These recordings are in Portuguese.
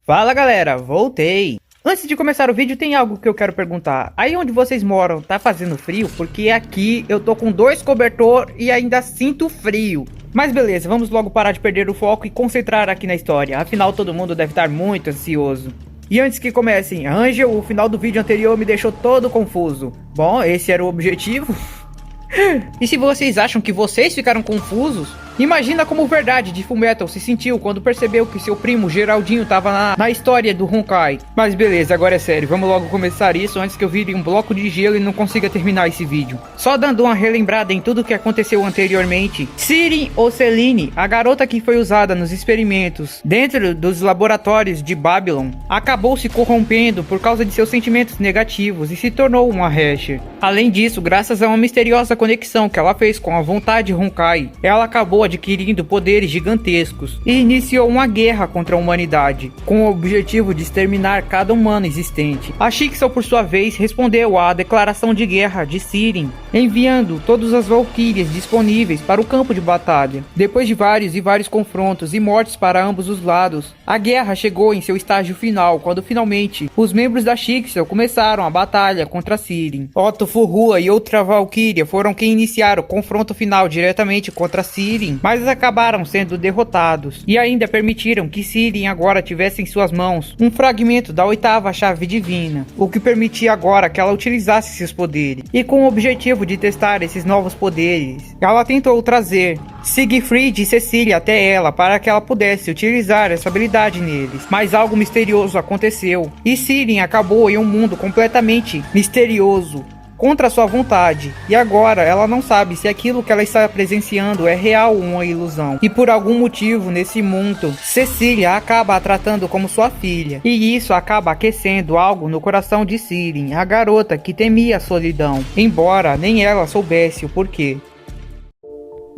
Fala galera, voltei! Antes de começar o vídeo tem algo que eu quero perguntar. Aí onde vocês moram, tá fazendo frio? Porque aqui eu tô com 2 cobertor e ainda sinto frio. Mas beleza, vamos logo parar de perder o foco e concentrar aqui na história. Afinal todo mundo deve estar muito ansioso. E antes que comecem, Angel, o final do vídeo anterior me deixou todo confuso. Bom, esse era o objetivo. E se vocês acham que vocês ficaram confusos, imagina como Verdade de Fullmetal se sentiu quando percebeu que seu primo Geraldinho tava na história do Honkai. Mas beleza, agora é sério, vamos logo começar isso antes que eu vire um bloco de gelo e não consiga terminar esse vídeo. Só dando uma relembrada em tudo que aconteceu anteriormente. Sirin ou Celine, a garota que foi usada nos experimentos dentro dos laboratórios de Babylon, acabou se corrompendo por causa de seus sentimentos negativos e se tornou uma Hasher. Além disso, graças a uma misteriosa conexão que ela fez com a vontade Honkai, ela acabou adquirindo poderes gigantescos e iniciou uma guerra contra a humanidade, com o objetivo de exterminar cada humano existente. A Sixel, por sua vez, respondeu à declaração de guerra de Sirin, enviando todas as Valkyrias disponíveis para o campo de batalha. Depois de vários confrontos e mortes para ambos os lados, a guerra chegou em seu estágio final, quando finalmente os membros da Sixel começaram a batalha contra Sirin. Otto Furrua e outra Valkyria foram quem iniciaram o confronto final diretamente contra Sirin, mas acabaram sendo derrotados, e ainda permitiram que Sirin agora tivesse em suas mãos um fragmento da 8ª chave divina, o que permitia agora que ela utilizasse seus poderes. E com o objetivo de testar esses novos poderes, ela tentou trazer Siegfried e Cecília até ela para que ela pudesse utilizar essa habilidade neles. Mas algo misterioso aconteceu, e Sirin acabou em um mundo completamente misterioso, contra sua vontade, e agora ela não sabe se aquilo que ela está presenciando é real ou uma ilusão. E por algum motivo nesse mundo, Cecília acaba a tratando como sua filha, e isso acaba aquecendo algo no coração de Sirin, a garota que temia a solidão, embora nem ela soubesse o porquê.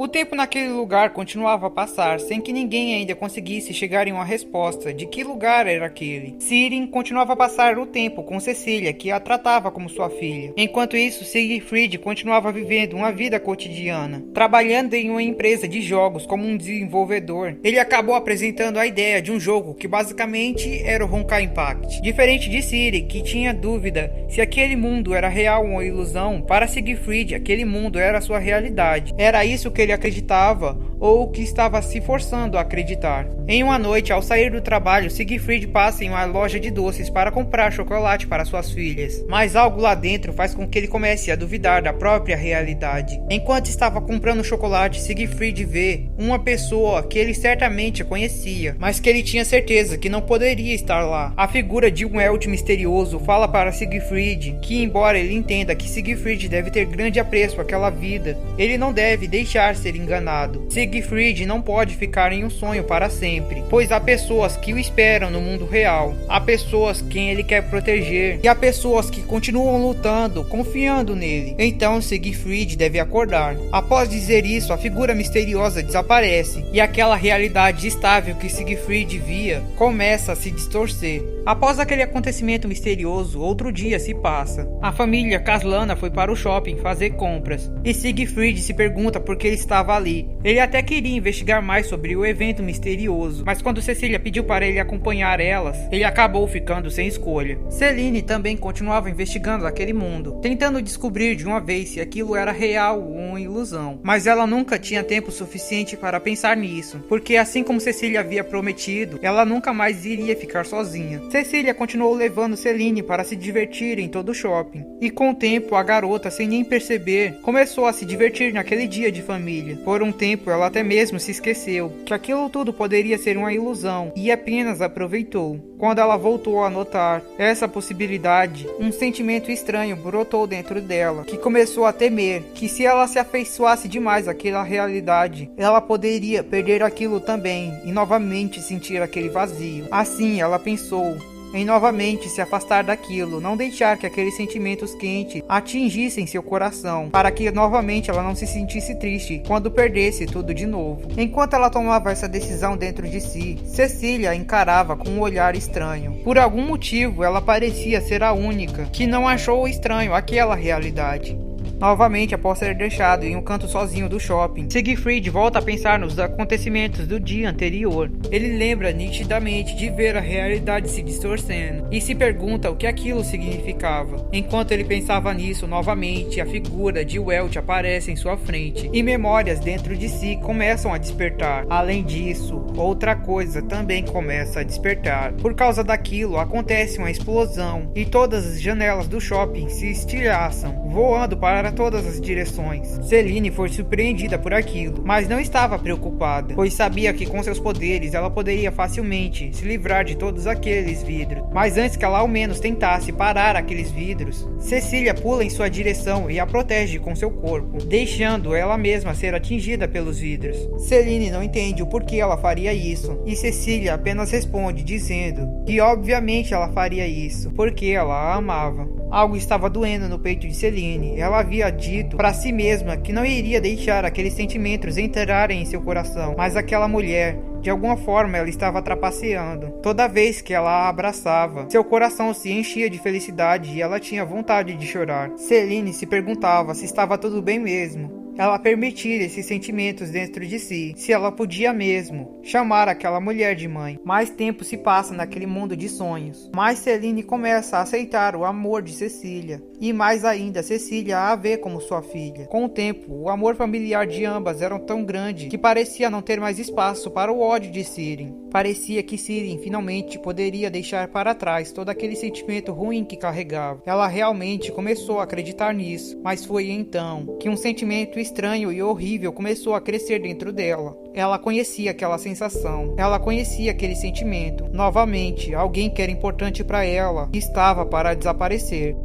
O tempo naquele lugar continuava a passar, sem que ninguém ainda conseguisse chegar em uma resposta de que lugar era aquele. Sirin continuava a passar o tempo com Cecília, que a tratava como sua filha. Enquanto isso, Siegfried continuava vivendo uma vida cotidiana, trabalhando em uma empresa de jogos como um desenvolvedor. Ele acabou apresentando a ideia de um jogo que basicamente era o Honkai Impact. Diferente de Sirin, que tinha dúvida se aquele mundo era real ou uma ilusão, para Siegfried aquele mundo era a sua realidade. Era isso que ele acreditava, ou que estava se forçando a acreditar. Em uma noite, ao sair do trabalho, Siegfried passa em uma loja de doces para comprar chocolate para suas filhas. Mas algo lá dentro faz com que ele comece a duvidar da própria realidade. Enquanto estava comprando chocolate, Siegfried vê uma pessoa que ele certamente conhecia, mas que ele tinha certeza que não poderia estar lá. A figura de um Eld misterioso fala para Siegfried que, embora ele entenda que Siegfried deve ter grande apreço àquela vida, ele não deve deixar ser enganado. Siegfried não pode ficar em um sonho para sempre, pois há pessoas que o esperam no mundo real, há pessoas quem ele quer proteger, e há pessoas que continuam lutando, confiando nele. Então Siegfried deve acordar. Após dizer isso, a figura misteriosa desaparece, e aquela realidade estável que Siegfried via começa a se distorcer. Após aquele acontecimento misterioso, outro dia se passa. A família Caslana foi para o shopping fazer compras, e Siegfried se pergunta por que ele estava ali. Ele até queria investigar mais sobre o evento misterioso, mas quando Cecília pediu para ele acompanhar elas, ele acabou ficando sem escolha. Celine também continuava investigando aquele mundo, tentando descobrir de uma vez se aquilo era real ou uma ilusão, mas ela nunca tinha tempo suficiente para pensar nisso, porque assim como Cecília havia prometido, ela nunca mais iria ficar sozinha. Cecília continuou levando Celine para se divertir em todo o shopping, e com o tempo a garota, sem nem perceber, começou a se divertir naquele dia de família. Por um tempo ela até mesmo se esqueceu que aquilo tudo poderia ser uma ilusão e apenas aproveitou. Quando ela voltou a notar essa possibilidade, um sentimento estranho brotou dentro dela, que começou a temer que se ela se afeiçoasse demais àquela realidade, ela poderia perder aquilo também e novamente sentir aquele vazio. Assim ela pensou em novamente se afastar daquilo, não deixar que aqueles sentimentos quentes atingissem seu coração, para que novamente ela não se sentisse triste quando perdesse tudo de novo. Enquanto ela tomava essa decisão dentro de si, Cecília encarava com um olhar estranho. Por algum motivo, ela parecia ser a única que não achou estranho aquela realidade. novamente após ser deixado em um canto sozinho do shopping. Siegfried volta a pensar nos acontecimentos do dia anterior. Ele lembra nitidamente de ver a realidade se distorcendo e se pergunta o que aquilo significava. Enquanto ele pensava nisso, novamente a figura de Welt aparece em sua frente e memórias dentro de si começam a despertar. Além disso, outra coisa também começa a despertar. Por causa daquilo, acontece uma explosão e todas as janelas do shopping se estilhaçam, voando para todas as direções. Celine foi surpreendida por aquilo, mas não estava preocupada, pois sabia que com seus poderes ela poderia facilmente se livrar de todos aqueles vidros. Mas antes que ela ao menos tentasse parar aqueles vidros, Cecília pula em sua direção e a protege com seu corpo, deixando ela mesma ser atingida pelos vidros. Celine não entende o porquê ela faria isso, e Cecília apenas responde dizendo que obviamente ela faria isso, porque ela a amava. Algo estava doendo no peito de Celine. Ela havia dito para si mesma que não iria deixar aqueles sentimentos entrarem em seu coração, mas aquela mulher, de alguma forma, ela estava trapaceando. Toda vez que ela a abraçava, seu coração se enchia de felicidade e ela tinha vontade de chorar. Celine se perguntava se estava tudo bem mesmo. Ela permitir esses sentimentos dentro de si, se ela podia mesmo chamar aquela mulher de mãe. Mais tempo se passa naquele mundo de sonhos, mais Celine começa a aceitar o amor de Cecília, e mais ainda Cecília a vê como sua filha. Com o tempo, o amor familiar de ambas era tão grande que parecia não ter mais espaço para o ódio de Siren. Parecia que Siren finalmente poderia deixar para trás todo aquele sentimento ruim que carregava. Ela realmente começou a acreditar nisso, mas foi então que um sentimento estranho e horrível começou a crescer dentro dela. Ela conhecia aquela sensação, ela conhecia aquele sentimento. Novamente, alguém que era importante para ela estava para desaparecer.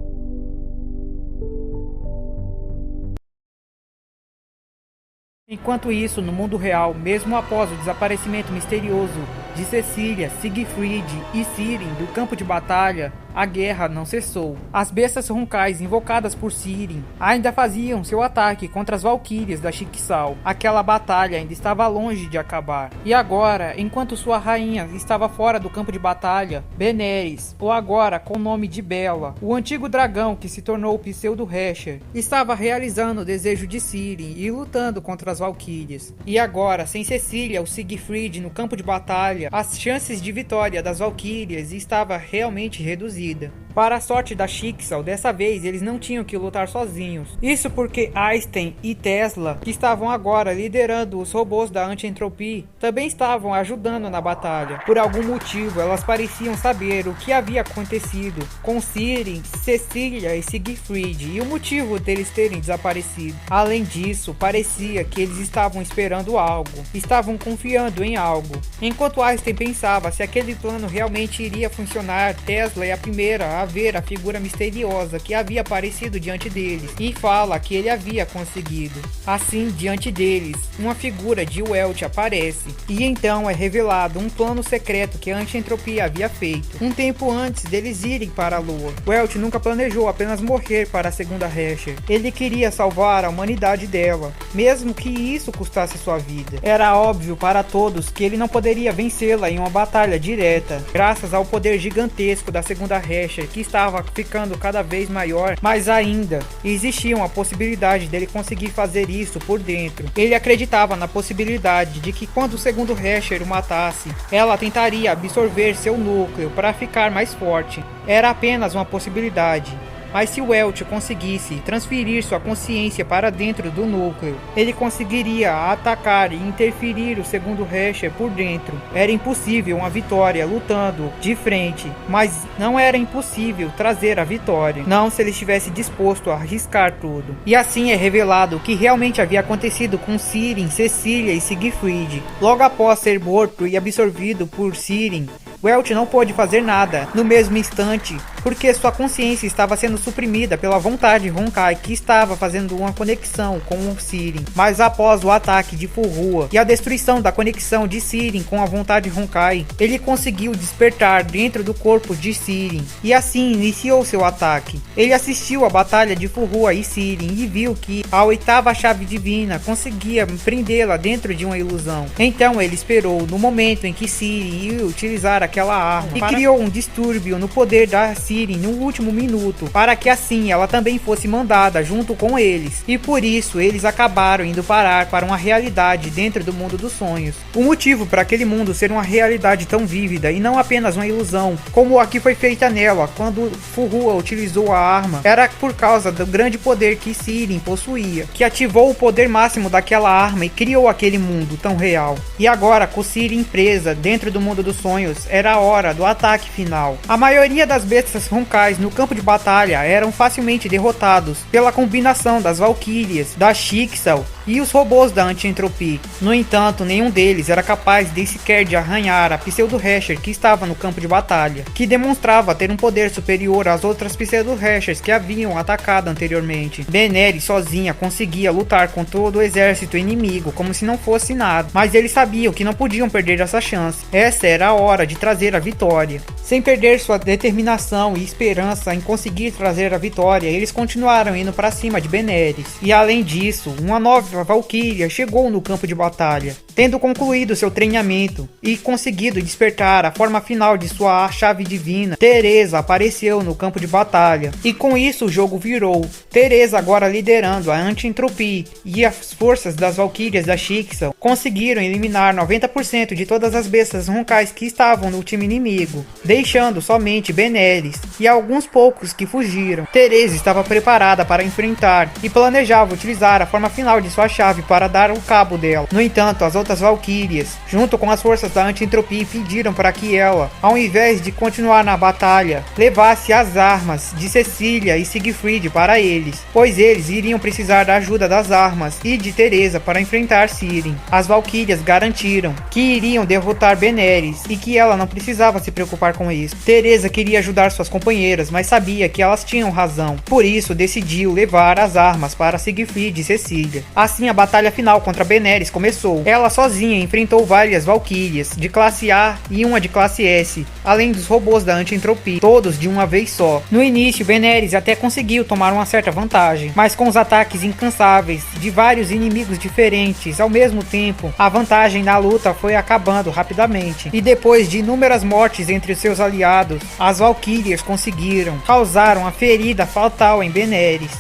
Enquanto isso, no mundo real, mesmo após o desaparecimento misterioso de Cecília, Siegfried e Siren do campo de batalha, a guerra não cessou. As bestas roncais invocadas por Siren ainda faziam seu ataque contra as valquírias da Schicksal. Aquela batalha ainda estava longe de acabar. E agora, enquanto sua rainha estava fora do campo de batalha, Beneris, ou agora com o nome de Bela, o antigo dragão que se tornou o pseudo-Hesher, estava realizando o desejo de Siren e lutando contra as valquírias. E agora, sem Cecília ou Siegfried no campo de batalha, as chances de vitória das valquírias estava realmente reduzida. Para a sorte da Schicksal, dessa vez eles não tinham que lutar sozinhos. Isso porque Einstein e Tesla, que estavam agora liderando os robôs da anti-entropia, também estavam ajudando na batalha. Por algum motivo, elas pareciam saber o que havia acontecido com Siren, Cecília e Siegfried e o motivo deles terem desaparecido. Além disso, parecia que eles estavam esperando algo, estavam confiando em algo. Enquanto Einstein pensava se aquele plano realmente iria funcionar, Tesla é a primeira a ver a figura misteriosa que havia aparecido diante deles e fala que ele havia conseguido. Assim, diante deles, uma figura de Welt aparece e então é revelado um plano secreto que a anti-entropia havia feito, um tempo antes deles irem para a Lua. Welt nunca planejou apenas morrer para a segunda Hesher. Ele queria salvar a humanidade dela, mesmo que isso custasse sua vida. Era óbvio para todos que ele não poderia vencê-la em uma batalha direta, graças ao poder gigantesco da segunda Hesher, que estava ficando cada vez maior, mas ainda existia uma possibilidade dele conseguir fazer isso por dentro. Ele acreditava na possibilidade de que quando o segundo Hesher o matasse, ela tentaria absorver seu núcleo para ficar mais forte. Era apenas uma possibilidade. Mas se Welt conseguisse transferir sua consciência para dentro do núcleo, ele conseguiria atacar e interferir o segundo Hesher por dentro. Era impossível uma vitória lutando de frente, mas não era impossível trazer a vitória, não se ele estivesse disposto a arriscar tudo. E assim é revelado o que realmente havia acontecido com Siren, Cecília e Siegfried. Logo após ser morto e absorvido por Siren, Welt não pôde fazer nada no mesmo instante, porque sua consciência estava sendo suprimida pela vontade Honkai, que estava fazendo uma conexão com o Siren. Mas após o ataque de Furua e a destruição da conexão de Siren com a vontade Honkai, ele conseguiu despertar dentro do corpo de Siren e assim iniciou seu ataque. Ele assistiu à batalha de Furua e Siren e viu que a oitava chave divina conseguia prendê-la dentro de uma ilusão. Então ele esperou no momento em que Siren ia utilizar aquela arma e criou um distúrbio no poder da Siren Ciri no último minuto, para que assim ela também fosse mandada junto com eles. E por isso eles acabaram indo parar para uma realidade dentro do mundo dos sonhos. O motivo para aquele mundo ser uma realidade tão vívida e não apenas uma ilusão, como a que foi feita nela quando Fuhua utilizou a arma, era por causa do grande poder que Sirin possuía, que ativou o poder máximo daquela arma e criou aquele mundo tão real. E agora, com Sirin presa dentro do mundo dos sonhos, era a hora do ataque final. A maioria das bestas Honkais no campo de batalha eram facilmente derrotados pela combinação das Valkyrias, da Schicksal e os robôs da Anti-Entropy. No entanto, nenhum deles era capaz de sequer de arranhar a Pseudo-Hasher que estava no campo de batalha, que demonstrava ter um poder superior às outras Pseudo-Hashers que haviam atacado anteriormente. Beneri sozinha conseguia lutar com todo o exército inimigo como se não fosse nada, mas eles sabiam que não podiam perder essa chance. Essa era a hora de trazer a vitória. Sem perder sua determinação e esperança em conseguir trazer a vitória, eles continuaram indo para cima de Beneris. E além disso, uma nova Valkyria chegou no campo de batalha, tendo concluído seu treinamento e conseguido despertar a forma final de sua chave divina. Teresa apareceu no campo de batalha, e com isso o jogo virou. Teresa agora liderando a Anti-Entropy, e as forças das Valkyrias da Schicksal conseguiram eliminar 90% de todas as bestas Honkais que estavam no time inimigo, deixando somente Beneris e alguns poucos que fugiram. Teresa estava preparada para enfrentar e planejava utilizar a forma final de sua chave para dar o cabo dela. No entanto, as outras Valkyrias, junto com as forças da Anti-Entropy, pediram para que ela, ao invés de continuar na batalha, levasse as armas de Cecília e Siegfried para eles, pois eles iriam precisar da ajuda das armas e de Teresa para enfrentar Sirin. As Valkyrias garantiram que iriam derrotar Beneris e que ela não precisava se preocupar com isso. Teresa queria ajudar suas companheiras, mas sabia que elas tinham razão, por isso decidiu levar as armas para Siegfried e Cecília. Assim a batalha final contra Beneris começou. Ela sozinha enfrentou várias Valkyrias de classe A e uma de classe S, além dos robôs da Anti-Entropy, todos de uma vez só. No início, Beneris até conseguiu tomar uma certa vantagem, mas com os ataques incansáveis de vários inimigos diferentes ao mesmo tempo, a vantagem na luta foi acabando rapidamente. E depois de inúmeras mortes entre os seus aliados, as Valkyrias conseguiram causar uma ferida fatal em Beneris.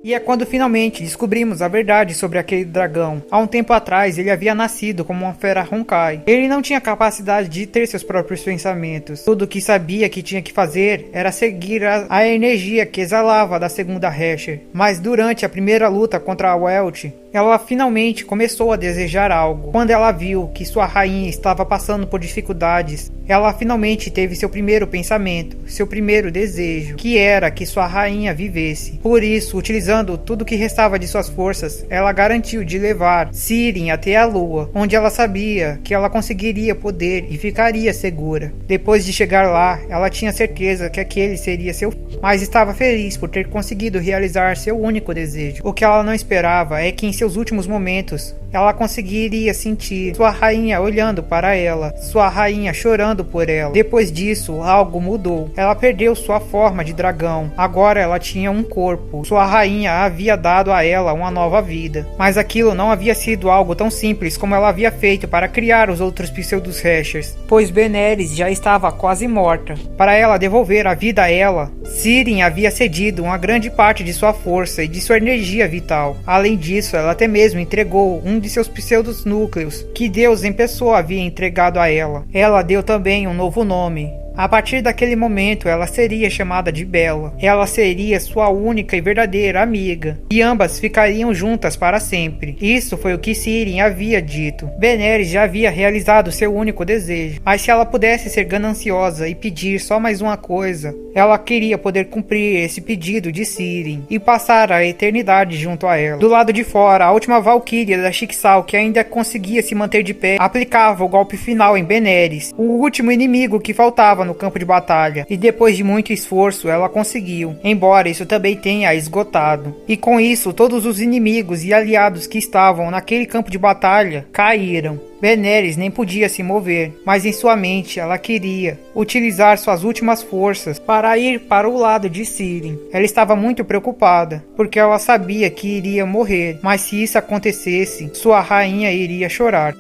E é quando finalmente descobrimos a verdade sobre aquele dragão. Há um tempo atrás ele havia nascido como uma fera Honkai. Ele não tinha capacidade de ter seus próprios pensamentos. Tudo o que sabia que tinha que fazer era seguir a energia que exalava da segunda Hasher. Mas durante a primeira luta contra a Welch, ela finalmente começou a desejar algo. Quando ela viu que sua rainha estava passando por dificuldades, ela finalmente teve seu primeiro pensamento, seu primeiro desejo, que era que sua rainha vivesse. Por isso, utilizando tudo que restava de suas forças, ela garantiu de levar Sirin até a lua, onde ela sabia que ela conseguiria poder e ficaria segura. Depois de chegar lá, ela tinha certeza que aquele seria seu fim, mas estava feliz por ter conseguido realizar seu único desejo. O que ela não esperava é que em seus últimos momentos, ela conseguiria sentir sua rainha olhando para ela, sua rainha chorando por ela. Depois disso, algo mudou. Ela perdeu sua forma de dragão. Agora ela tinha um corpo. Sua rainha havia dado a ela uma nova vida. Mas aquilo não havia sido algo tão simples como ela havia feito para criar os outros Pseudos Hashers, pois Beneris já estava quase morta. Para ela devolver a vida a ela, Sirin havia cedido uma grande parte de sua força e de sua energia vital. Além disso, ela até mesmo entregou um de seus pseudos núcleos, que Deus em pessoa havia entregado a ela. Ela deu também um novo nome. A partir daquele momento, ela seria chamada de Bella. Ela seria sua única e verdadeira amiga, e ambas ficariam juntas para sempre. Isso foi o que Sirin havia dito. Beneris já havia realizado seu único desejo, mas se ela pudesse ser gananciosa e pedir só mais uma coisa, ela queria poder cumprir esse pedido de Sirin e passar a eternidade junto a ela. Do lado de fora, a última Valkyria da Schicksal, que ainda conseguia se manter de pé, aplicava o golpe final em Beneris, o último inimigo que faltava no campo de batalha, e depois de muito esforço ela conseguiu, embora isso também tenha esgotado. E com isso todos os inimigos e aliados que estavam naquele campo de batalha caíram. Beneris nem podia se mover, mas em sua mente ela queria utilizar suas últimas forças para ir para o lado de Sirin. Ela estava muito preocupada, porque ela sabia que iria morrer, mas se isso acontecesse, sua rainha iria chorar.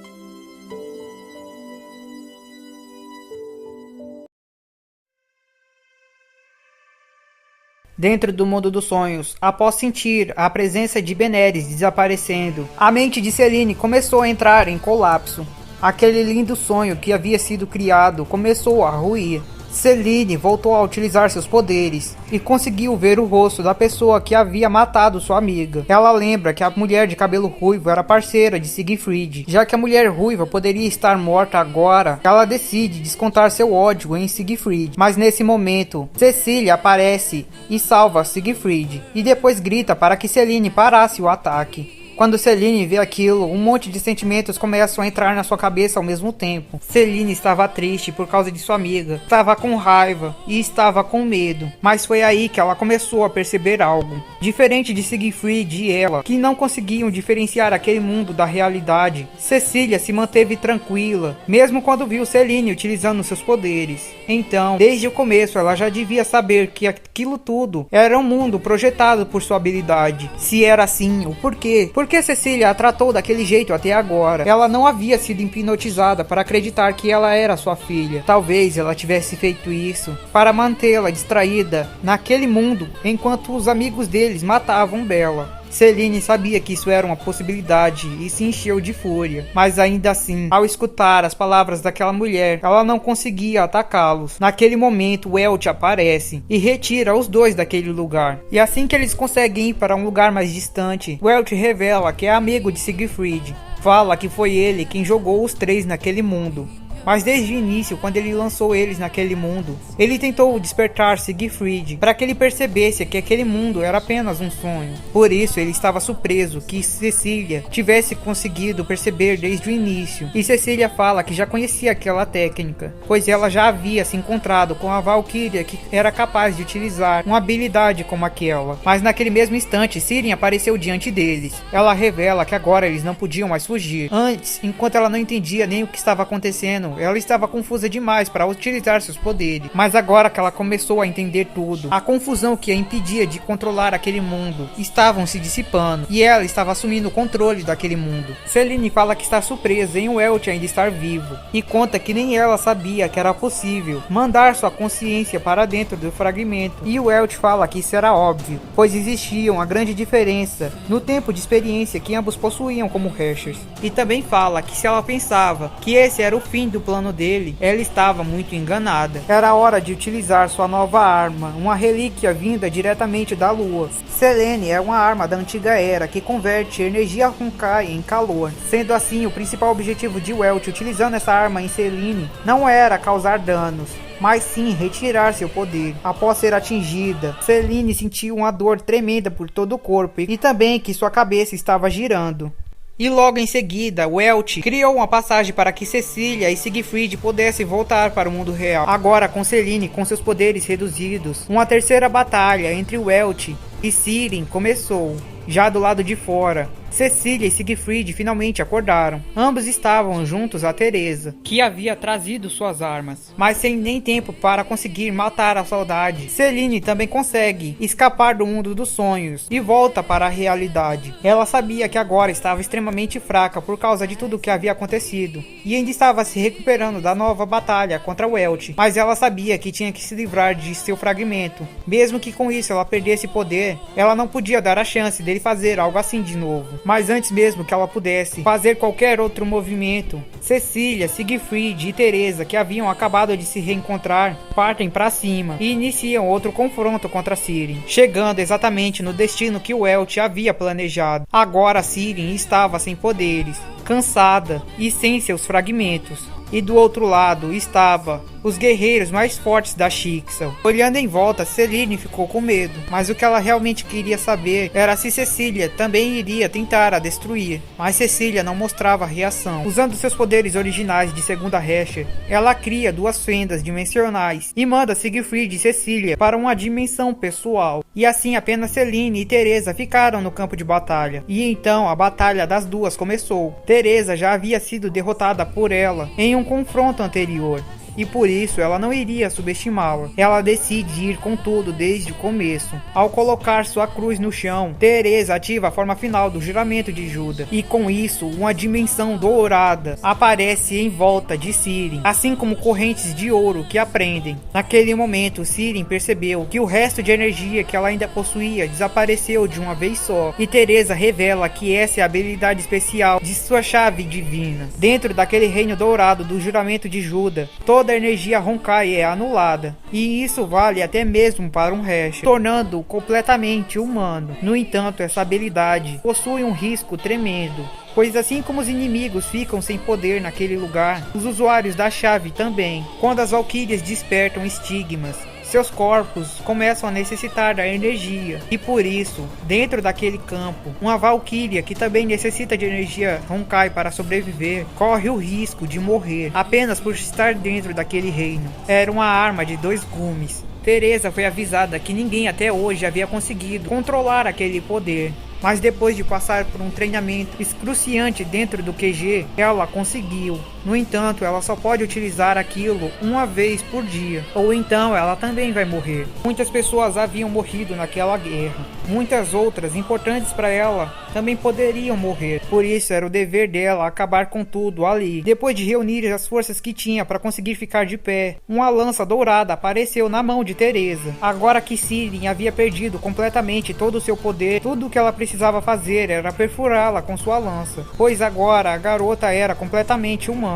Dentro do mundo dos sonhos, após sentir a presença de Beneris desaparecendo, a mente de Selene começou a entrar em colapso. Aquele lindo sonho que havia sido criado começou a ruir. Selene voltou a utilizar seus poderes e conseguiu ver o rosto da pessoa que havia matado sua amiga. Ela lembra que a mulher de cabelo ruivo era parceira de Siegfried. Já que a mulher ruiva poderia estar morta agora, ela decide descontar seu ódio em Siegfried. Mas nesse momento, Cecília aparece e salva Siegfried e depois grita para que Selene parasse o ataque. Quando Selene vê aquilo, um monte de sentimentos começam a entrar na sua cabeça ao mesmo tempo. Selene estava triste por causa de sua amiga, estava com raiva e estava com medo. Mas foi aí que ela começou a perceber algo. Diferente de Siegfried e ela, que não conseguiam diferenciar aquele mundo da realidade, Cecília se manteve tranquila, mesmo quando viu Selene utilizando seus poderes. Então, desde o começo, ela já devia saber que aquilo tudo era um mundo projetado por sua habilidade. Se era assim, o porquê? Por que Cecília a tratou daquele jeito até agora? Ela não havia sido hipnotizada para acreditar que ela era sua filha. Talvez ela tivesse feito isso para mantê-la distraída naquele mundo enquanto os amigos deles matavam Bella. Selene sabia que isso era uma possibilidade e se encheu de fúria. Mas ainda assim, ao escutar as palavras daquela mulher, ela não conseguia atacá-los. Naquele momento, o Elch aparece e retira os dois daquele lugar. E assim que eles conseguem ir para um lugar mais distante, o Elch revela que é amigo de Siegfried. Fala que foi ele quem jogou os três naquele mundo. Mas desde o início, quando ele lançou eles naquele mundo, ele tentou despertar Siegfried para que ele percebesse que aquele mundo era apenas um sonho. Por isso, ele estava surpreso que Cecília tivesse conseguido perceber desde o início. E Cecília fala que já conhecia aquela técnica, pois ela já havia se encontrado com a Valkyria que era capaz de utilizar uma habilidade como aquela. Mas naquele mesmo instante, Siren apareceu diante deles. Ela revela que agora eles não podiam mais fugir. Antes, enquanto ela não entendia nem o que estava acontecendo, ela estava confusa demais para utilizar seus poderes, mas agora que ela começou a entender tudo, a confusão que a impedia de controlar aquele mundo estavam se dissipando e ela estava assumindo o controle daquele mundo. Selene fala que está surpresa em o Elch ainda estar vivo e conta que nem ela sabia que era possível mandar sua consciência para dentro do fragmento, e o Elch fala que isso era óbvio, pois existia uma grande diferença no tempo de experiência que ambos possuíam como Hershers, e também fala que se ela pensava que esse era o fim do plano dele, ela estava muito enganada. Era hora de utilizar sua nova arma, uma relíquia vinda diretamente da lua. Selene é uma arma da antiga era que converte energia Honkai em calor. Sendo assim, o principal objetivo de Welch utilizando essa arma em Selene não era causar danos, mas sim retirar seu poder. Após ser atingida, Selene sentiu uma dor tremenda por todo o corpo e também que sua cabeça estava girando. E logo em seguida, Welch criou uma passagem para que Cecília e Siegfried pudessem voltar para o mundo real. Agora com Selene com seus poderes reduzidos, uma terceira batalha entre Welch e Siren começou. Já do lado de fora, Cecília e Siegfried finalmente acordaram. Ambos estavam juntos a Teresa, que havia trazido suas armas, mas sem nem tempo para conseguir matar a saudade. Selene também consegue escapar do mundo dos sonhos e volta para a realidade. Ela sabia que agora estava extremamente fraca por causa de tudo o que havia acontecido e ainda estava se recuperando da nova batalha contra o Welch, mas ela sabia que tinha que se livrar de seu fragmento. Mesmo que com isso ela perdesse poder, ela não podia dar a chance dele fazer algo assim de novo. Mas antes mesmo que ela pudesse fazer qualquer outro movimento, Cecília, Siegfried e Teresa, que haviam acabado de se reencontrar, partem para cima e iniciam outro confronto contra Siren, chegando exatamente no destino que o Welch havia planejado. Agora Siren estava sem poderes, cansada e sem seus fragmentos. E do outro lado estava os guerreiros mais fortes da Schicksal. Olhando em volta, Selene ficou com medo, mas o que ela realmente queria saber era se Cecília também iria tentar a destruir. Mas Cecília não mostrava reação. Usando seus poderes originais de segunda Hersher, ela cria duas fendas dimensionais e manda Siegfried e Cecília para uma dimensão pessoal. E assim apenas Selene e Teresa ficaram no campo de batalha. E então a batalha das duas começou. Teresa já havia sido derrotada por ela em um confronto anterior. e por isso ela não iria subestimá-la. Ela decide ir com tudo desde o começo. Ao colocar sua cruz no chão, Teresa ativa a forma final do juramento de Judas, e com isso uma dimensão dourada aparece em volta de Sirin, assim como correntes de ouro que a prendem. Naquele momento, Sirin percebeu que o resto de energia que ela ainda possuía desapareceu de uma vez só, e Teresa revela que essa é a habilidade especial de sua chave divina. Dentro daquele reino dourado do juramento de Judas, toda a energia Honkai é anulada, e isso vale até mesmo para um Hash, tornando-o completamente humano. No entanto, essa habilidade possui um risco tremendo, pois assim como os inimigos ficam sem poder naquele lugar, os usuários da chave também. Quando as Valquírias despertam estigmas, seus corpos começam a necessitar da energia, e por isso, dentro daquele campo, uma Valquíria que também necessita de energia Honkai para sobreviver, corre o risco de morrer, apenas por estar dentro daquele reino. Era uma arma de 2 gumes. Teresa foi avisada que ninguém até hoje havia conseguido controlar aquele poder, mas depois de passar por um treinamento excruciante dentro do QG, ela conseguiu. No entanto, ela só pode utilizar aquilo uma vez por dia, ou então ela também vai morrer. Muitas pessoas haviam morrido naquela guerra. Muitas outras, importantes para ela, também poderiam morrer. Por isso, era o dever dela acabar com tudo ali. Depois de reunir as forças que tinha para conseguir ficar de pé, uma lança dourada apareceu na mão de Teresa. Agora que Sirin havia perdido completamente todo o seu poder, tudo o que ela precisava fazer era perfurá-la com sua lança, pois agora a garota era completamente humana.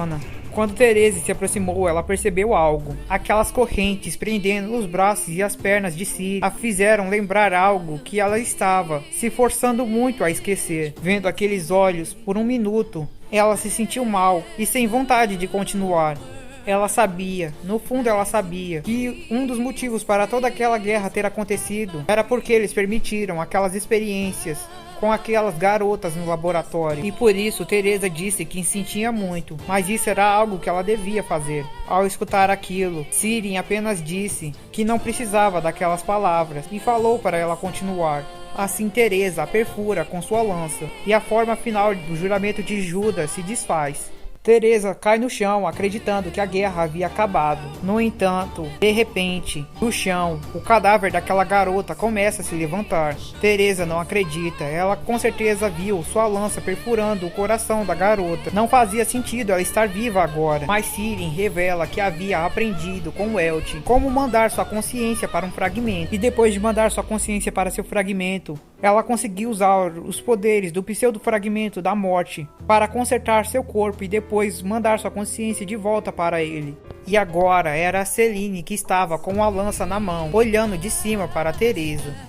Quando Teresa se aproximou, ela percebeu algo. Aquelas correntes prendendo os braços e as pernas de si a fizeram lembrar algo que ela estava se forçando muito a esquecer. Vendo aqueles olhos por um minuto, ela se sentiu mal e sem vontade de continuar. Ela sabia, no fundo ela sabia, que um dos motivos para toda aquela guerra ter acontecido era porque eles permitiram aquelas experiências com aquelas garotas no laboratório. E por isso Teresa disse que sentia muito, mas isso era algo que ela devia fazer. Ao escutar aquilo, Sirin apenas disse que não precisava daquelas palavras e falou para ela continuar. Assim Teresa a perfura com sua lança, e a forma final do juramento de Judas se desfaz. Teresa cai no chão, acreditando que a guerra havia acabado. No entanto, de repente, do chão, o cadáver daquela garota começa a se levantar. Teresa não acredita, ela com certeza viu sua lança perfurando o coração da garota. Não fazia sentido ela estar viva agora, mas Sirin revela que havia aprendido com Welt como mandar sua consciência para um fragmento. E depois de mandar sua consciência para seu fragmento, ela conseguiu usar os poderes do pseudo-fragmento da morte para consertar seu corpo e depois mandar sua consciência de volta para ele. E agora era a Celine que estava com a lança na mão, olhando de cima para Teresa.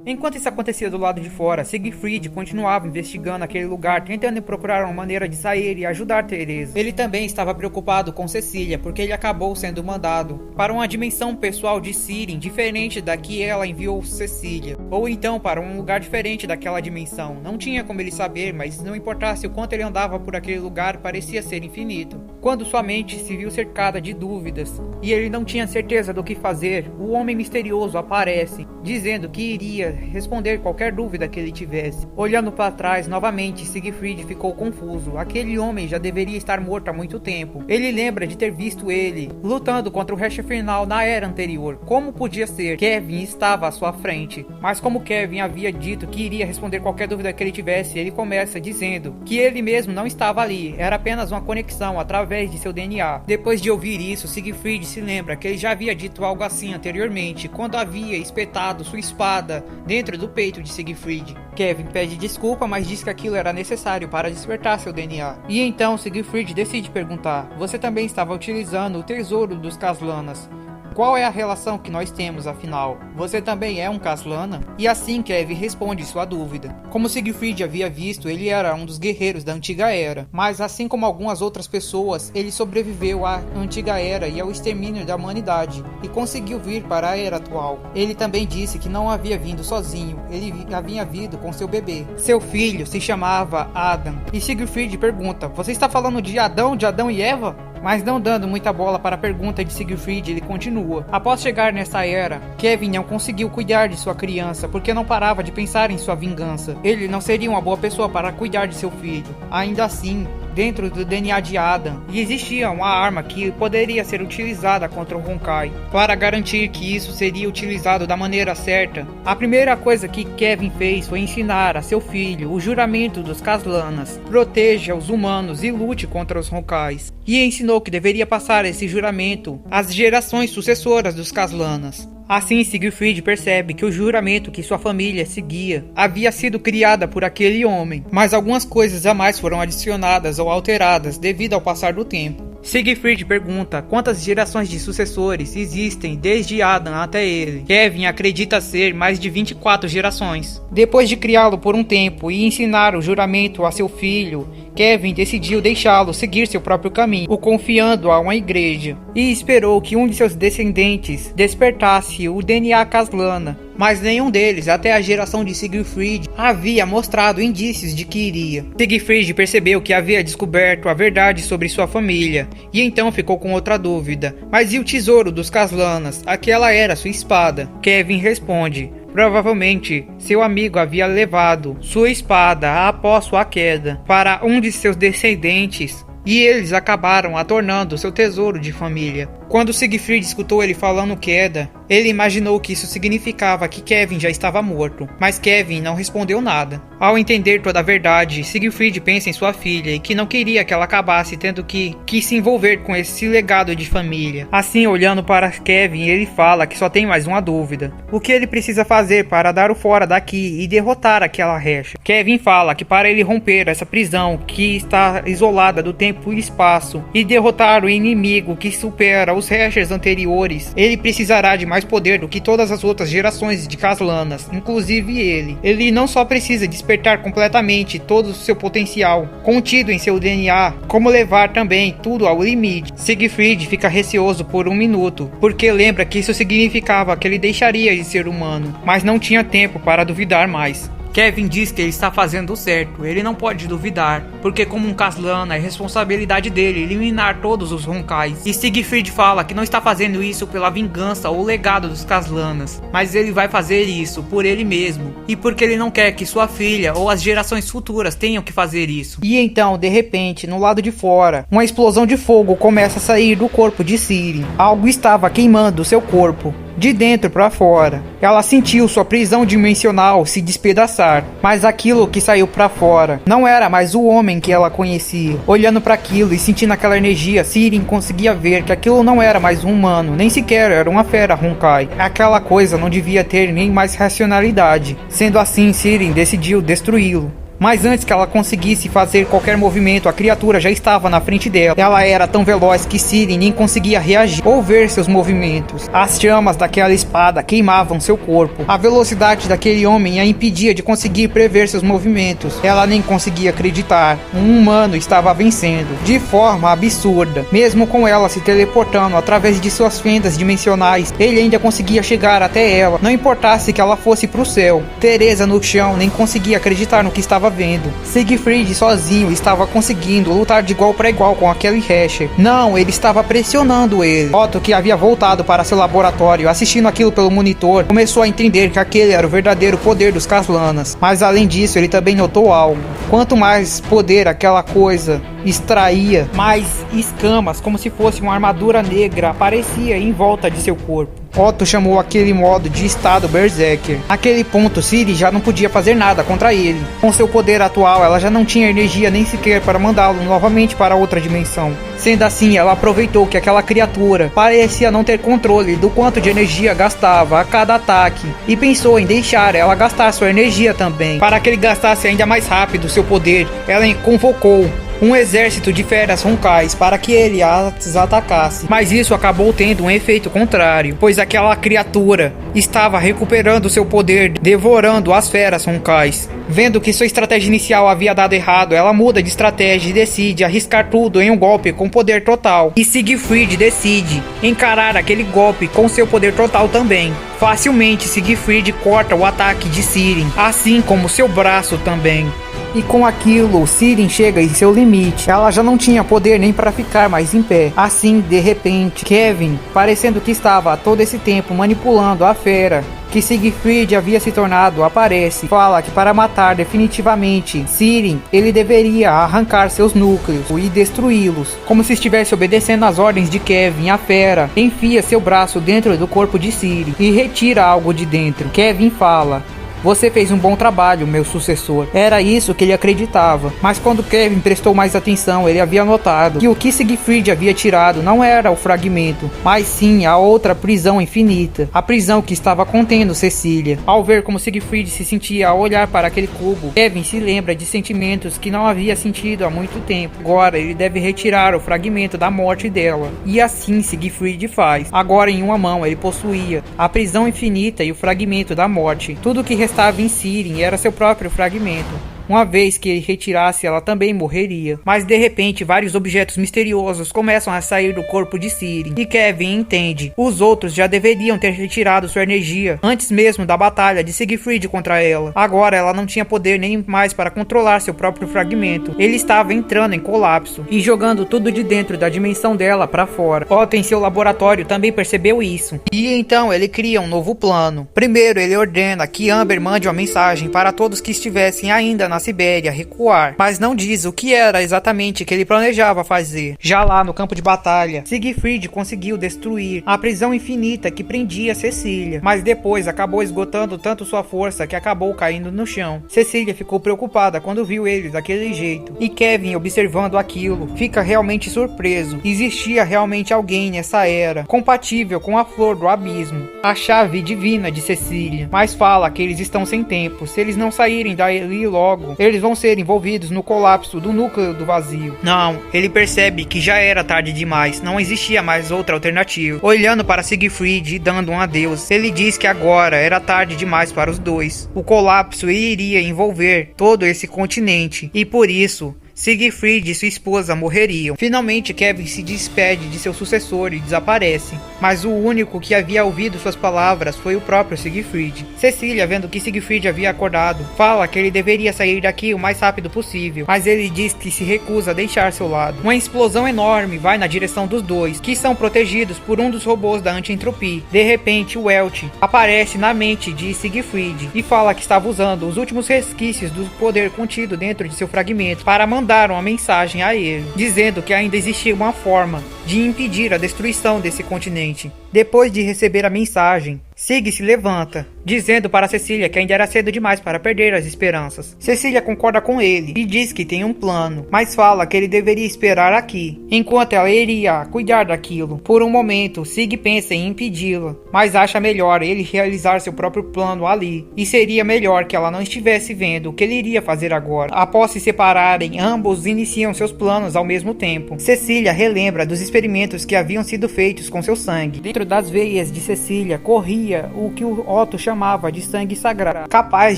Enquanto isso acontecia do lado de fora, Siegfried continuava investigando aquele lugar, tentando procurar uma maneira de sair e ajudar Teresa. Ele também estava preocupado com Cecília, porque ele acabou sendo mandado para uma dimensão pessoal de Sirin, diferente da que ela enviou Cecília, ou então para um lugar diferente daquela dimensão. Não tinha como ele saber, mas não importasse o quanto ele andava por aquele lugar, parecia ser infinito. Quando sua mente se viu cercada de dúvidas, e ele não tinha certeza do que fazer, o homem misterioso aparece, dizendo que iria responder qualquer dúvida que ele tivesse. Olhando para trás, novamente, Siegfried ficou confuso. Aquele homem já deveria estar morto há muito tempo. Ele lembra de ter visto ele lutando contra o Hash Infernal na era anterior. Como podia ser? Kevin estava à sua frente. Mas como Kevin havia dito que iria responder qualquer dúvida que ele tivesse, ele começa dizendo que ele mesmo não estava ali. Era apenas uma conexão através de seu DNA. Depois de ouvir isso, Siegfried se lembra que ele já havia dito algo assim anteriormente, quando havia espetado sua espada dentro do peito de Siegfried. Kevin pede desculpa, mas diz que aquilo era necessário para despertar seu DNA. E então Siegfried decide perguntar: você também estava utilizando o tesouro dos Caslanas? Qual é a relação que nós temos, afinal? Você também é um Caslana? E assim Kevin responde sua dúvida. Como Siegfried havia visto, ele era um dos guerreiros da Antiga Era. Mas assim como algumas outras pessoas, ele sobreviveu à Antiga Era e ao extermínio da humanidade, e conseguiu vir para a Era atual. Ele também disse que não havia vindo sozinho, ele havia vindo com seu bebê. Seu filho se chamava Adam. E Siegfried pergunta: você está falando de Adão e Eva? Mas não dando muita bola para a pergunta de Siegfried, ele continua. Após chegar nessa era, Kevin não conseguiu cuidar de sua criança porque não parava de pensar em sua vingança. Ele não seria uma boa pessoa para cuidar de seu filho. Ainda assim, dentro do DNA de Adam, e existia uma arma que poderia ser utilizada contra o Honkai. Para garantir que isso seria utilizado da maneira certa, a primeira coisa que Kevin fez foi ensinar a seu filho o juramento dos Caslanas: proteja os humanos e lute contra os Honkais. E ensinou que deveria passar esse juramento às gerações sucessoras dos Caslanas. Assim, Siegfried percebe que o juramento que sua família seguia havia sido criada por aquele homem, mas algumas coisas a mais foram adicionadas ou alteradas devido ao passar do tempo. Siegfried pergunta quantas gerações de sucessores existem desde Adam até ele. Kevin acredita ser mais de 24 gerações. Depois de criá-lo por um tempo e ensinar o juramento a seu filho, Kevin decidiu deixá-lo seguir seu próprio caminho, o confiando a uma igreja, e esperou que um de seus descendentes despertasse o DNA Caslana, mas nenhum deles, até a geração de Siegfried, havia mostrado indícios de que iria. Siegfried percebeu que havia descoberto a verdade sobre sua família, e então ficou com outra dúvida. Mas e o tesouro dos Caslanas? Aquela era sua espada. Kevin responde: provavelmente, seu amigo havia levado sua espada após sua queda para um de seus descendentes, e eles acabaram a tornando seu tesouro de família. Quando Siegfried escutou ele falando queda, ele imaginou que isso significava que Kevin já estava morto, mas Kevin não respondeu nada. Ao entender toda a verdade, Siegfried pensa em sua filha e que não queria que ela acabasse tendo que se envolver com esse legado de família. Assim, olhando para Kevin, ele fala que só tem mais uma dúvida: o que ele precisa fazer para dar o fora daqui e derrotar aquela Recha? Kevin fala que para ele romper essa prisão que está isolada do tempo e espaço e derrotar o inimigo que supera os Reshers anteriores, ele precisará de mais poder do que todas as outras gerações de Caslanas, inclusive ele. Ele não só precisa despertar completamente todo o seu potencial contido em seu DNA, como levar também tudo ao limite. Siegfried fica receoso por um minuto, porque lembra que isso significava que ele deixaria de ser humano, mas não tinha tempo para duvidar mais. Kevin diz que ele está fazendo o certo, ele não pode duvidar, porque como um Caslana é responsabilidade dele eliminar todos os Honkais. E Siegfried fala que não está fazendo isso pela vingança ou legado dos Caslanas, mas ele vai fazer isso por ele mesmo, e porque ele não quer que sua filha ou as gerações futuras tenham que fazer isso. E então, de repente, no lado de fora, uma explosão de fogo começa a sair do corpo de Ciri. Algo estava queimando seu corpo de dentro para fora. Ela sentiu sua prisão dimensional se despedaçar, mas aquilo que saiu para fora não era mais o homem que ela conhecia. Olhando para aquilo e sentindo aquela energia, Sirin conseguia ver que aquilo não era mais um humano, nem sequer era uma fera Honkai. Aquela coisa não devia ter nem mais racionalidade. Sendo assim, Sirin decidiu destruí-lo. Mas antes que ela conseguisse fazer qualquer movimento, a criatura já estava na frente dela. Ela era tão veloz que Sirin nem conseguia reagir ou ver seus movimentos. As chamas daquela espada queimavam seu corpo. A velocidade daquele homem a impedia de conseguir prever seus movimentos. Ela nem conseguia acreditar. Um humano estava vencendo de forma absurda. Mesmo com ela se teleportando através de suas fendas dimensionais, ele ainda conseguia chegar até ela, não importasse que ela fosse para o céu. Teresa no chão nem conseguia acreditar no que estava vendo. Siegfried sozinho estava conseguindo lutar de igual para igual com aquele Resher. Não, ele estava pressionando ele. Otto, que havia voltado para seu laboratório assistindo aquilo pelo monitor, começou a entender que aquele era o verdadeiro poder dos Caslanas. Mas além disso, ele também notou algo. Quanto mais poder aquela coisa extraía, mais escamas, como se fosse uma armadura negra, aparecia em volta de seu corpo. Otto chamou aquele modo de estado Berserker. Naquele ponto, Ciri já não podia fazer nada contra ele. Com seu poder atual, ela já não tinha energia nem sequer para mandá-lo novamente para outra dimensão. Sendo assim, ela aproveitou que aquela criatura parecia não ter controle do quanto de energia gastava a cada ataque e pensou em deixar ela gastar sua energia também. Para que ele gastasse ainda mais rápido seu poder, ela convocou um exército de feras Honkais para que ele as atacasse. Mas isso acabou tendo um efeito contrário, pois aquela criatura estava recuperando seu poder, devorando as feras Honkais. Vendo que sua estratégia inicial havia dado errado, ela muda de estratégia e decide arriscar tudo em um golpe com poder total. E Siegfried decide encarar aquele golpe com seu poder total também. Facilmente, Siegfried corta o ataque de Sirin, assim como seu braço também. E com aquilo, Sirin chega em seu limite. Ela já não tinha poder nem para ficar mais em pé. Assim, de repente, Kevin, parecendo que estava todo esse tempo manipulando a fera que Siegfried havia se tornado aparece. Fala que para matar definitivamente Siren, ele deveria arrancar seus núcleos e destruí-los. Como se estivesse obedecendo às ordens de Kevin, a fera enfia seu braço dentro do corpo de Siren e retira algo de dentro. Kevin fala: "Você fez um bom trabalho, meu sucessor." Era isso que ele acreditava. Mas quando Kevin prestou mais atenção, ele havia notado que o que Siegfried havia tirado não era o fragmento, mas sim a outra prisão infinita. A prisão que estava contendo Cecília. Ao ver como Siegfried se sentia ao olhar para aquele cubo, Kevin se lembra de sentimentos que não havia sentido há muito tempo. Agora ele deve retirar o fragmento da morte dela. E assim Siegfried faz. Agora em uma mão ele possuía a prisão infinita e o fragmento da morte. Tudo que estava em Siren era seu próprio fragmento. Uma vez que ele retirasse, ela também morreria. Mas de repente, vários objetos misteriosos começam a sair do corpo de Siren. E Kevin entende. Os outros já deveriam ter retirado sua energia antes mesmo da batalha de Siegfried contra ela. Agora ela não tinha poder nem mais para controlar seu próprio fragmento. Ele estava entrando em colapso e jogando tudo de dentro da dimensão dela para fora. Otto em seu laboratório também percebeu isso. E então ele cria um novo plano. Primeiro ele ordena que Amber mande uma mensagem para todos que estivessem ainda na Sibéria recuar, mas não diz o que era exatamente que ele planejava fazer. Já lá no campo de batalha, Siegfried conseguiu destruir a prisão infinita que prendia Cecília, mas depois acabou esgotando tanto sua força que acabou caindo no chão. Cecília ficou preocupada quando viu ele daquele jeito, e Kevin, observando aquilo, fica realmente surpreso. Existia realmente alguém nessa era, compatível com a flor do abismo, a chave divina de Cecília, mas fala que eles estão sem tempo. Se eles não saírem dali logo, eles vão ser envolvidos no colapso do núcleo do vazio. Não, ele percebe que já era tarde demais, não existia mais outra alternativa. Olhando para Siegfried e dando um adeus, ele diz que agora era tarde demais para os dois. O colapso iria envolver todo esse continente, e por isso Siegfried e sua esposa morreriam. Finalmente Kevin se despede de seu sucessor e desaparece, mas o único que havia ouvido suas palavras foi o próprio Siegfried. Cecília, vendo que Siegfried havia acordado, fala que ele deveria sair daqui o mais rápido possível, mas ele diz que se recusa a deixar seu lado. Uma explosão enorme vai na direção dos dois, que são protegidos por um dos robôs da anti-entropia. De repente o Welch aparece na mente de Siegfried e fala que estava usando os últimos resquícios do poder contido dentro de seu fragmento para mandar uma mensagem a ele, dizendo que ainda existia uma forma de impedir a destruição desse continente. Depois de receber a mensagem, Sig se levanta, dizendo para Cecília que ainda era cedo demais para perder as esperanças. Cecília concorda com ele e diz que tem um plano, mas fala que ele deveria esperar aqui, enquanto ela iria cuidar daquilo. Por um momento, Sig pensa em impedi-la, mas acha melhor ele realizar seu próprio plano ali, e seria melhor que ela não estivesse vendo o que ele iria fazer agora. Após se separarem, ambos iniciam seus planos ao mesmo tempo. Cecília relembra dos experimentos que haviam sido feitos com seu sangue. Dentro das veias de Cecília corria o que o Otto chamava de sangue sagrado, capaz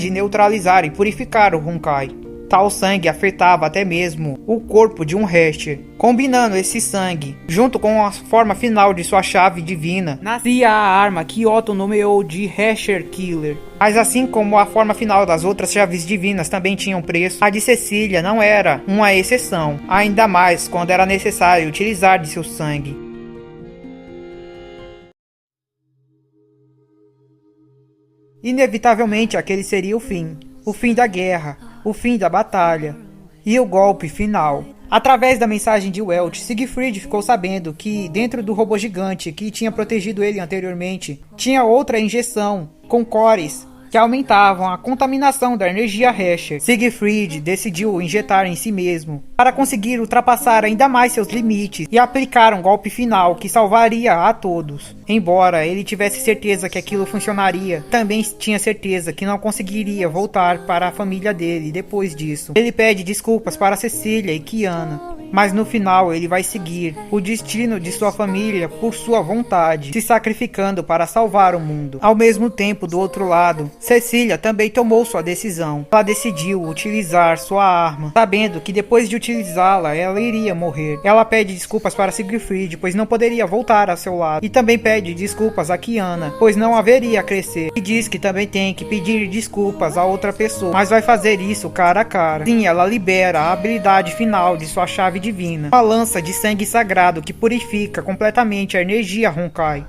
de neutralizar e purificar o Honkai. Tal sangue afetava até mesmo o corpo de um Hesher. Combinando esse sangue, junto com a forma final de sua chave divina, nascia a arma que Otto nomeou de Hesher Killer. Mas assim como a forma final das outras chaves divinas também tinham preço, a de Cecília não era uma exceção, ainda mais quando era necessário utilizar de seu sangue. Inevitavelmente aquele seria o fim da guerra, o fim da batalha e o golpe final. Através da mensagem de Welch, Siegfried ficou sabendo que dentro do robô gigante que tinha protegido ele anteriormente, tinha outra injeção com cores que aumentavam a contaminação da energia Hesher. Siegfried decidiu injetar em si mesmo para conseguir ultrapassar ainda mais seus limites e aplicar um golpe final que salvaria a todos. Embora ele tivesse certeza que aquilo funcionaria, também tinha certeza que não conseguiria voltar para a família dele depois disso. Ele pede desculpas para Cecília e Kiana, mas no final ele vai seguir o destino de sua família por sua vontade, se sacrificando para salvar o mundo. Ao mesmo tempo, do outro lado, Cecília também tomou sua decisão. Ela decidiu utilizar sua arma, sabendo que depois de utilizá-la, ela iria morrer. Ela pede desculpas para Siegfried, pois não poderia voltar a seu lado, e também pede desculpas a Kiana, pois não haveria a crescer, e diz que também tem que pedir desculpas a outra pessoa, mas vai fazer isso cara a cara. Sim, ela libera a habilidade final de sua chave divina, a lança de sangue sagrado que purifica completamente a energia Honkai.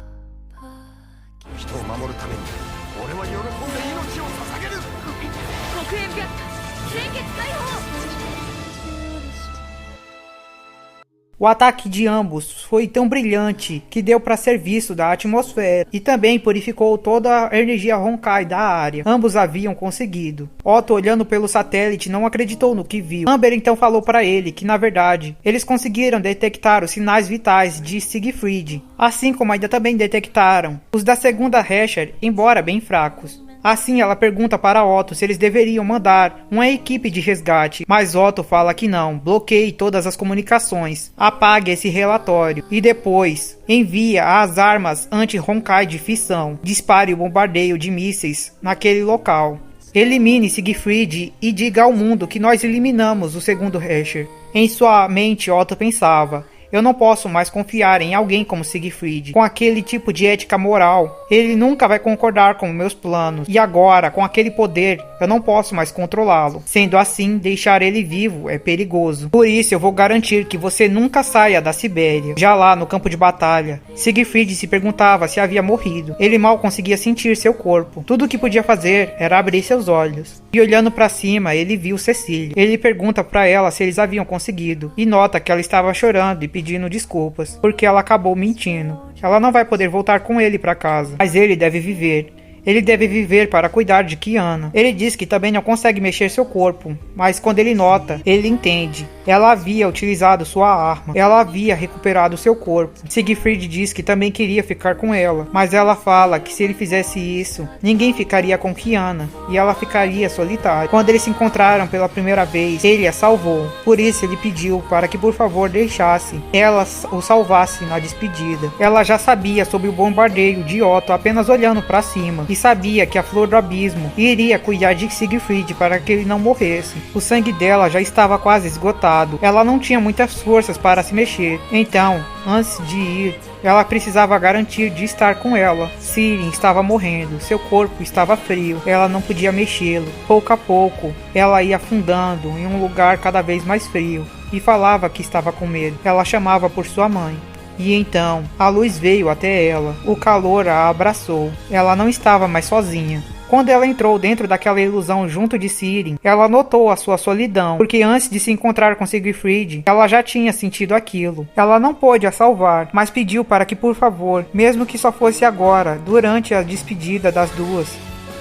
O ataque de ambos foi tão brilhante que deu para ser visto da atmosfera e também purificou toda a energia Honkai da área. Ambos haviam conseguido. Otto, olhando pelo satélite, não acreditou no que viu. Amber então falou para ele que, na verdade, eles conseguiram detectar os sinais vitais de Siegfried, assim como ainda também detectaram os da segunda Hersher, embora bem fracos. Assim, ela pergunta para Otto se eles deveriam mandar uma equipe de resgate, mas Otto fala que não, bloqueie todas as comunicações, apague esse relatório e depois envia as armas anti-Honkai de fissão, dispare o bombardeio de mísseis naquele local. Elimine Siegfried e diga ao mundo que nós eliminamos o segundo Hersher. Em sua mente, Otto pensava: eu não posso mais confiar em alguém como Siegfried. Com aquele tipo de ética moral, ele nunca vai concordar com meus planos. E agora, com aquele poder, eu não posso mais controlá-lo. Sendo assim, deixar ele vivo é perigoso. Por isso, eu vou garantir que você nunca saia da Sibéria. Já lá, no campo de batalha, Siegfried se perguntava se havia morrido. Ele mal conseguia sentir seu corpo. Tudo o que podia fazer era abrir seus olhos. E olhando para cima, ele viu Cecília. Ele pergunta para ela se eles haviam conseguido. E nota que ela estava chorando e pedindo desculpas, porque ela acabou mentindo. Ela não vai poder voltar com ele para casa, mas ele deve viver. Ele deve viver para cuidar de Kiana. Ele diz que também não consegue mexer seu corpo, mas quando ele nota, ele entende. Ela havia utilizado sua arma. Ela havia recuperado seu corpo. Siegfried diz que também queria ficar com ela, mas ela fala que se ele fizesse isso, ninguém ficaria com Kiana e ela ficaria solitária. Quando eles se encontraram pela primeira vez, ele a salvou. Por isso ele pediu para que por favor deixasse ela o salvasse na despedida. Ela já sabia sobre o bombardeio de Otto apenas olhando para cima e sabia que a Flor do Abismo iria cuidar de Siegfried para que ele não morresse. O sangue dela já estava quase esgotado. Ela não tinha muitas forças para se mexer. Então, antes de ir, ela precisava garantir de estar com ela. Sirin estava morrendo, seu corpo estava frio, ela não podia mexê-lo. Pouco a pouco, ela ia afundando em um lugar cada vez mais frio e falava que estava com medo. Ela chamava por sua mãe. E então, a luz veio até ela. O calor a abraçou. Ela não estava mais sozinha. Quando ela entrou dentro daquela ilusão junto de Sirin, ela notou a sua solidão, porque antes de se encontrar com Siegfried, ela já tinha sentido aquilo. Ela não pôde a salvar, mas pediu para que, por favor, mesmo que só fosse agora, durante a despedida das duas,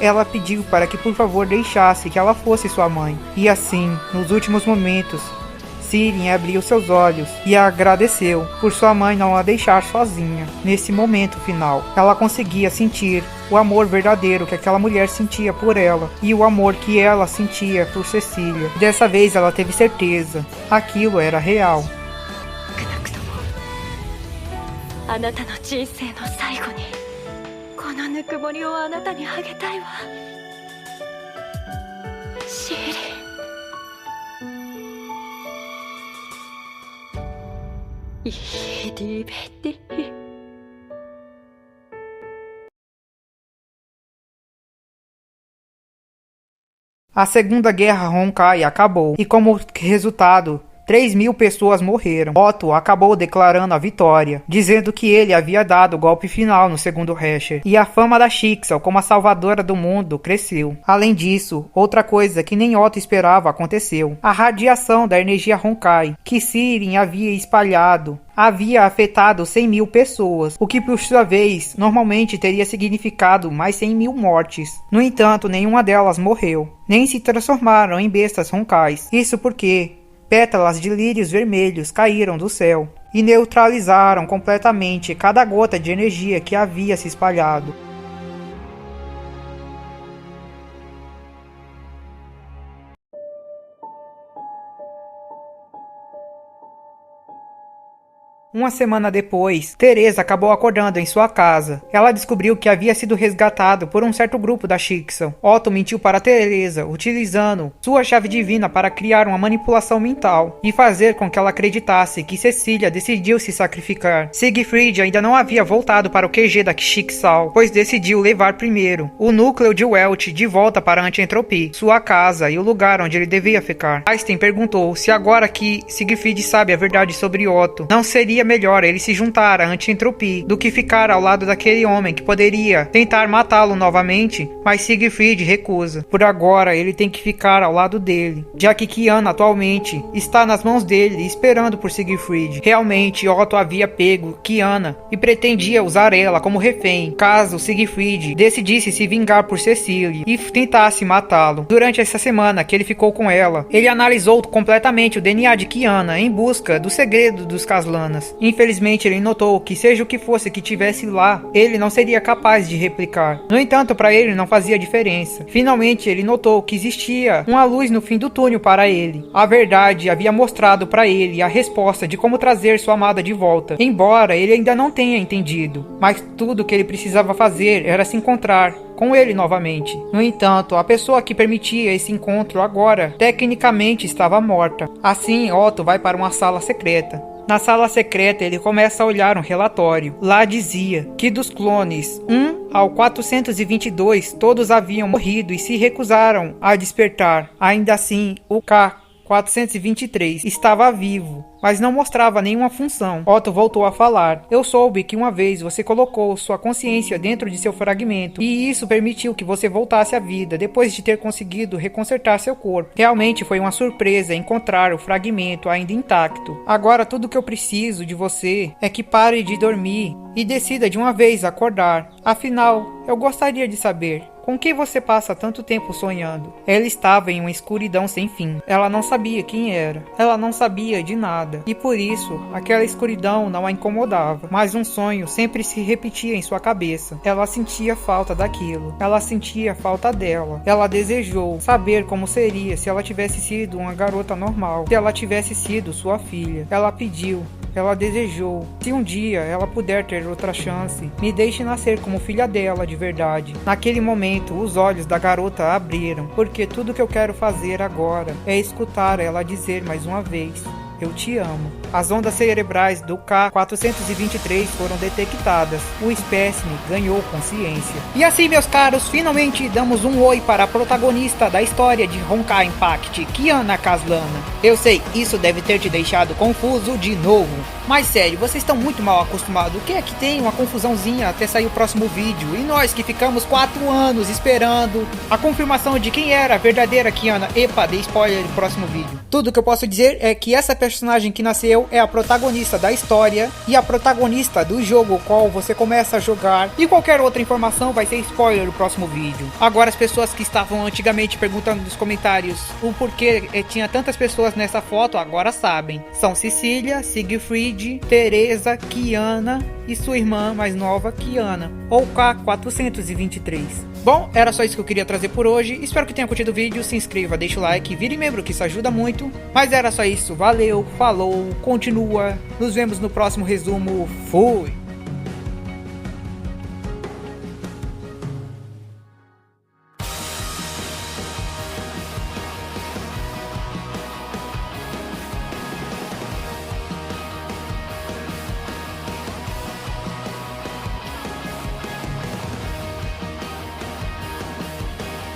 ela pediu para que, por favor, deixasse que ela fosse sua mãe. E assim, nos últimos momentos, Sirin abriu seus olhos e a agradeceu por sua mãe não a deixar sozinha. Nesse momento final, ela conseguia sentir o amor verdadeiro que aquela mulher sentia por ela e o amor que ela sentia por Cecília. Dessa vez ela teve certeza, aquilo era real. あなたの人生の最後にこのぬくもりをあなたにあげたいわ。シーリン。Ich liebe dich. A Segunda Guerra Honkai acabou, e como resultado, 3.000 pessoas morreram. Otto acabou declarando a vitória, dizendo que ele havia dado o golpe final no segundo Hersher, e a fama da Schicksal como a salvadora do mundo cresceu. Além disso, outra coisa que nem Otto esperava aconteceu. A radiação da energia Honkai, que Sirin havia espalhado, havia afetado 100.000 pessoas, o que por sua vez normalmente teria significado mais 100.000 mortes. No entanto, nenhuma delas morreu, nem se transformaram em bestas Honkais. Isso porque pétalas de lírios vermelhos caíram do céu e neutralizaram completamente cada gota de energia que havia se espalhado. Uma semana depois, Teresa acabou acordando em sua casa. Ela descobriu que havia sido resgatado por um certo grupo da Schicksal. Otto mentiu para Teresa, utilizando sua chave divina para criar uma manipulação mental e fazer com que ela acreditasse que Cecília decidiu se sacrificar. Siegfried ainda não havia voltado para o QG da Schicksal, pois decidiu levar primeiro o núcleo de Welt de volta para Anti-Entropy, sua casa e o lugar onde ele devia ficar. Einstein perguntou se agora que Siegfried sabe a verdade sobre Otto, não seria melhor ele se juntar à anti-entropia do que ficar ao lado daquele homem que poderia tentar matá-lo novamente, mas Siegfried recusa. Por agora, ele tem que ficar ao lado dele, já que Kiana atualmente está nas mãos dele esperando por Siegfried. Realmente, Otto havia pego Kiana e pretendia usar ela como refém, caso Siegfried decidisse se vingar por Cecília e tentasse matá-lo. Durante essa semana que ele ficou com ela, ele analisou completamente o DNA de Kiana em busca do segredo dos Caslanas. Infelizmente, ele notou que seja o que fosse que tivesse lá, ele não seria capaz de replicar. No entanto, para ele não fazia diferença. Finalmente, ele notou que existia uma luz no fim do túnel para ele. A verdade havia mostrado para ele a resposta de como trazer sua amada de volta, embora ele ainda não tenha entendido. Mas tudo que ele precisava fazer era se encontrar com ele novamente. No entanto, a pessoa que permitia esse encontro agora, tecnicamente estava morta. Assim, Otto vai para uma sala secreta. Na sala secreta, ele começa a olhar um relatório. Lá dizia que dos clones 1 ao 422, todos haviam morrido e se recusaram a despertar. Ainda assim, o K-423 estava vivo, mas não mostrava nenhuma função. Otto voltou a falar. Eu soube que uma vez você colocou sua consciência dentro de seu fragmento, e isso permitiu que você voltasse à vida, depois de ter conseguido reconsertar seu corpo. Realmente foi uma surpresa encontrar o fragmento ainda intacto. Agora tudo que eu preciso de você é que pare de dormir e decida de uma vez acordar. Afinal, eu gostaria de saber com que você passa tanto tempo sonhando. Ela estava em uma escuridão sem fim. Ela não sabia quem era. Ela não sabia de nada. E por isso, aquela escuridão não a incomodava. Mas um sonho sempre se repetia em sua cabeça. Ela sentia falta daquilo. Ela sentia falta dela. Ela desejou saber como seria se ela tivesse sido uma garota normal. Se ela tivesse sido sua filha. Ela pediu. Ela desejou. Se um dia ela puder ter outra chance, me deixe nascer como filha dela de verdade. Naquele momento, os olhos da garota abriram, porque tudo que eu quero fazer agora é escutar ela dizer mais uma vez: eu te amo. As ondas cerebrais do K-423 foram detectadas. O espécime ganhou consciência. E assim, meus caros, finalmente damos um oi para a protagonista da história de Honkai Impact, Kiana Caslana. Eu sei, isso deve ter te deixado confuso de novo. Mas sério, vocês estão muito mal acostumados. O que é que tem uma confusãozinha até sair o próximo vídeo? E nós que ficamos 4 anos esperando a confirmação de quem era a verdadeira Kiana. Epa, dei spoiler no próximo vídeo. Tudo que eu posso dizer é que essa personagem que nasceu é a protagonista da história e a protagonista do jogo qual você começa a jogar, e qualquer outra informação vai ser spoiler no próximo vídeo. Agora, as pessoas que estavam antigamente perguntando nos comentários o porquê tinha tantas pessoas nessa foto, agora sabem. São Cecília, Siegfried, Teresa, Kiana e sua irmã mais nova, Kiana, ou K-423. Bom, era só isso que eu queria trazer por hoje. Espero que tenha curtido o vídeo. Se inscreva, deixa o like, vire membro, que isso ajuda muito. Mas era só isso. Valeu, falou, continua. Nos vemos no próximo resumo. Fui!